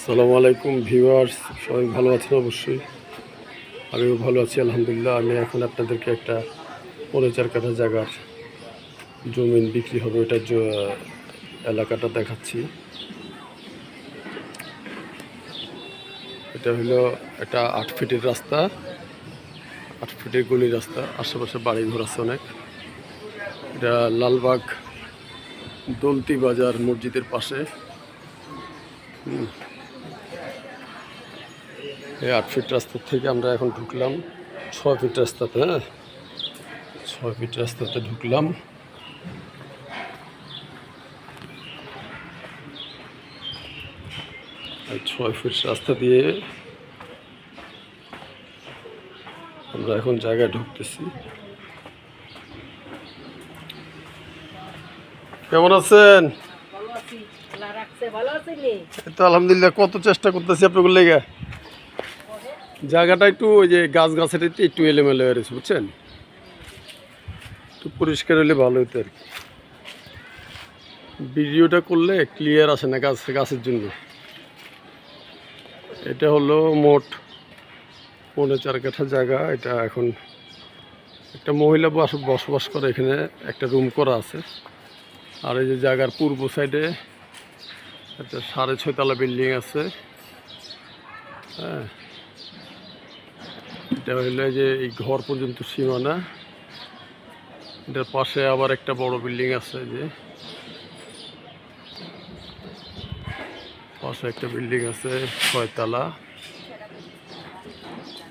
আসসালামু আলাইকুম ভিউয়ার্স, সবাই ভালো আছেন? অবশ্যই আমিও ভালো আছি আলহামদুলিল্লাহ। আমি এখন আপনাদেরকে একটা 4 কাঠা জায়গার জমিন বিক্রি হবে ওটার এলাকাটা দেখাচ্ছি। এটা হলো একটা 8 ফিটের রাস্তা, 8 ফিটের গলি রাস্তা, আশেপাশে বাড়ি ঘর আছে অনেক। এটা লালবাগ দলতি বাজার মসজিদের পাশে। এই 8 ফিট রাস্তা থেকে আমরা এখন ঢুকলাম 6 ফিট রাস্তাতে। 6 ফিট রাস্তাতে ঢুকলাম। আর 6 ফিট রাস্তা দিয়ে আমরা এখন জায়গায় ঢুকতেছি। কেমন আছেন? তো আলহামদুলিল্লাহ, কত চেষ্টা করতেছি আপনাদের লেগে। জায়গাটা একটু ওই যে গাছের একটু এলোমেলো হয়ে রয়েছে, বুঝছেন? একটু পরিষ্কার হলে ভালো হতো আর কি। ভিডিওটা করলে ক্লিয়ার আসে না গাছের জন্য। এটা হলো মোট 4.5 কাঠা জায়গা। এটা এখন একটা মহিলা বসবাস করে, এখানে একটা রুম করা আছে। আর এই যে জায়গার পূর্ব সাইডে একটা 6.5 তলা বিল্ডিং আছে। হ্যাঁ, এটা হইলো যে এই ঘর পর্যন্ত সীমানা। এটার পাশে আবার একটা বড় বিল্ডিং আছে, যে পাশে একটা বিল্ডিং আছে 6 তলা।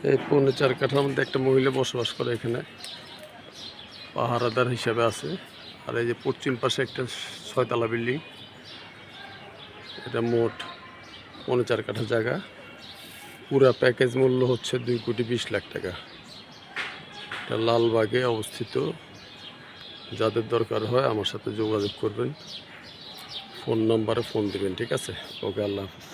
এই 4.5 কাঠার মধ্যে একটা মহিলা বসবাস করে, এখানে পাহারাদার হিসাবে আছে। আর এই যে পশ্চিম পাশে একটা 6 তলা বিল্ডিং। এটা মোট 4.5 কাঠা জায়গা। পুরা প্যাকেজ মূল্য হচ্ছে 2,20,00,000 টাকা। এটা লালবাগে অবস্থিত। যাদের দরকার হয় আমার সাথে যোগাযোগ করবেন, ফোন নম্বরে ফোন দিবেন, ঠিক আছে? ওকে, আল্লাহ হাফেজ।